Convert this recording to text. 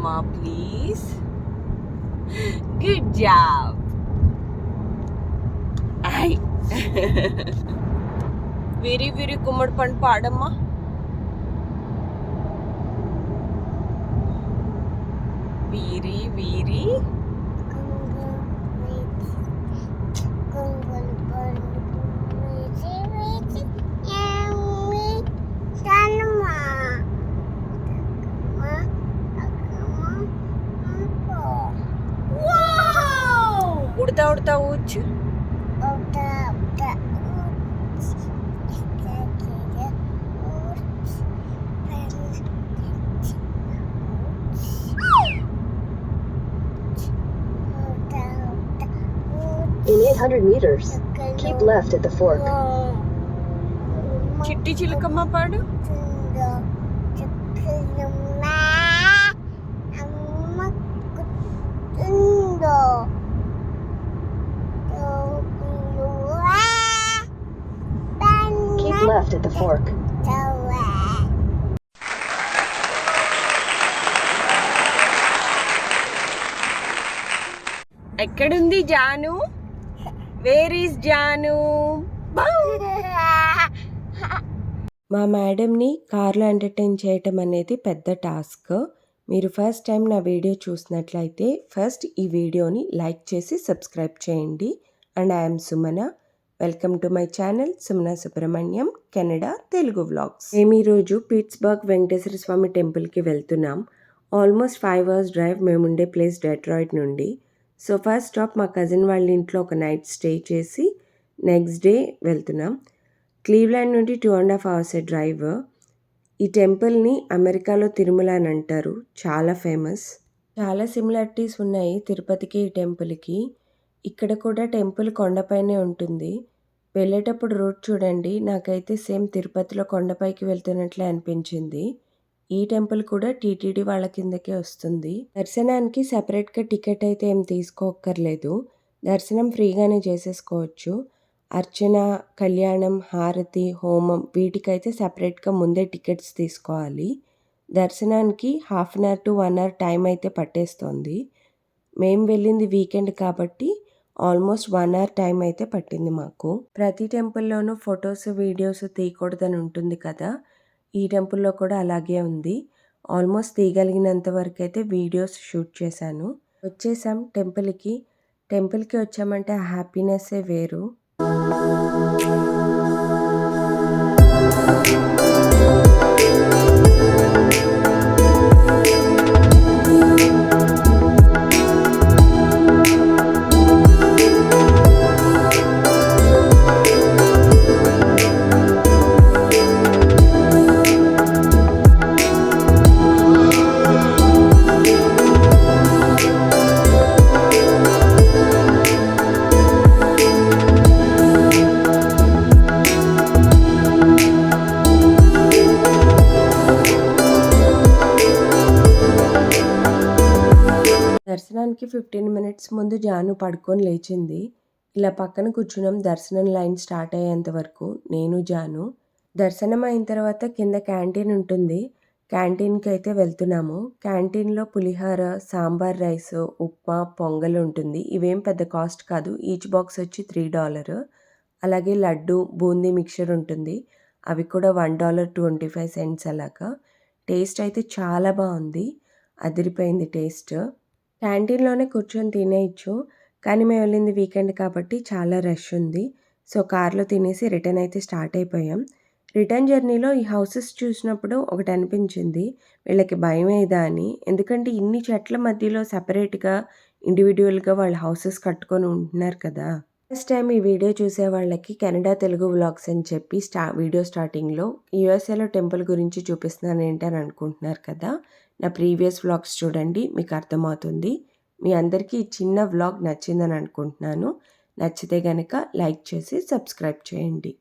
అమ్మా please. Good job. Very very గుమ్మడి పండు పాడమ్మా. వీరి వీరి Udatha Udatha ఊచ్చు. In 800 meters, keep left at the fork. చిట్టి చిలకమ్మ పాడు. Keep left at the fork. ఎక్కడుంది జాను? Where is Janu? మా మేడంని కార్లో ఎంటర్టైన్ చేయటం అనేది పెద్ద టాస్క్. మీరు ఫస్ట్ టైం నా వీడియో చూసినట్లయితే ఫస్ట్ ఈ వీడియోని లైక్ చేసి సబ్స్క్రైబ్ చేయండి. And I'm Sumana. Welcome to my channel Sumana Subrahmanyam, Canada Telugu vlogs. మేము ఈరోజు పిట్స్బర్గ్ వెంకటేశ్వర స్వామి టెంపుల్కి వెళ్తున్నాం. ఆల్మోస్ట్ 5 hours డ్రైవ్ మేముండే ప్లేస్ డెట్రాయిట్ నుండి. సో ఫస్ట్ స్టాప్ మా కజిన్ వాళ్ళ ఇంట్లో ఒక నైట్ స్టే చేసి నెక్స్ట్ డే వెళ్తున్నాం. క్లీవ్లాండ్ నుండి 2.5 hours డ్రైవ్. ఈ టెంపుల్ని అమెరికాలో తిరుమల అని అంటారు. చాలా ఫేమస్. చాలా సిమిలారిటీస్ ఉన్నాయి తిరుపతికి ఈ టెంపుల్కి. ఇక్కడ కూడా టెంపుల్ కొండపైనే ఉంటుంది. వెళ్ళేటప్పుడు రూట్ చూడండి, నాకైతే సేమ్ తిరుపతిలో కొండపైకి వెళ్తున్నట్లే అనిపించింది. ఈ టెంపుల్ కూడా టీటీడీ వాళ్ళ కిందకే వస్తుంది. దర్శనానికి సెపరేట్గా టికెట్ అయితే ఏం తీసుకోక్కర్లేదు. దర్శనం ఫ్రీగానే చేసేసుకోవచ్చు. అర్చన, కళ్యాణం, హారతి, హోమం వీటికైతే సెపరేట్గా ముందే టికెట్స్ తీసుకోవాలి. దర్శనానికి 1/2 hour to 1 hour టైం అయితే పట్టేస్తోంది. మేము వెళ్ళింది వీకెండ్ కాబట్టి ఆల్మోస్ట్ 1 hour టైం అయితే పట్టింది మాకు. ప్రతి టెంపుల్లోనూ ఫొటోస్ వీడియోస్ తీయకూడదని ఉంటుంది కదా, ఈ టెంపుల్లో కూడా అలాగే ఉంది. ఆల్మోస్ట్ తీయగలిగినంత వరకు అయితే వీడియోస్ షూట్ చేశాను. వచ్చేసాం టెంపుల్కి. టెంపుల్కి వచ్చామంటే ఆ హ్యాపీనెస్సే వేరు. దర్శనానికి 15 minutes ముందు జాను పడుకొని లేచింది. ఇలా పక్కన కూర్చున్నాం దర్శనం లైన్ స్టార్ట్ అయ్యేంత వరకు నేను జాను. దర్శనం అయిన తర్వాత కింద క్యాంటీన్ ఉంటుంది. క్యాంటీన్కి అయితే వెళ్తున్నాము. క్యాంటీన్లో పులిహోర, సాంబార్ రైస్, ఉప్మా, పొంగల్ ఉంటుంది. ఇవేం పెద్ద కాస్ట్ కాదు. ఈచ్ బాక్స్ వచ్చి $3. అలాగే లడ్డు, బూందీ మిక్చర్ ఉంటుంది. అవి కూడా $1.25 అలాగా. టేస్ట్ అయితే చాలా బాగుంది. అదిరిపోయింది టేస్ట్. క్యాంటీన్లోనే కూర్చొని తినేయచ్చు. కానీ మేము వెళ్ళింది వీకెండ్ కాబట్టి చాలా రష్ ఉంది. సో కార్లో తినేసి రిటర్న్ అయితే స్టార్ట్ అయిపోయాం. రిటర్న్ జర్నీలో ఈ హౌసెస్ చూసినప్పుడు ఒకటి అనిపించింది, వీళ్ళకి భయం ఏదా అని. ఎందుకంటే ఇన్ని చెట్ల మధ్యలో సెపరేట్గా ఇండివిజువల్గా వాళ్ళ హౌసెస్ కట్టుకొని ఉంటున్నారు కదా. ఫస్ట్ టైం ఈ వీడియో చూసే వాళ్ళకి కెనడా తెలుగు వ్లాగ్స్ అని చెప్పి వీడియో స్టార్టింగ్లో యూఎస్ఏలో టెంపుల్ గురించి చూపిస్తున్నాను ఏంటని అనుకుంటున్నారు కదా. నా ప్రీవియస్ వ్లాగ్స్ చూడండి, మీకు అర్థమవుతుంది. మీ అందరికీ ఈ చిన్న వ్లాగ్ నచ్చిందని అనుకుంటున్నాను. నచ్చితే కనుక లైక్ చేసి సబ్స్క్రైబ్ చేయండి.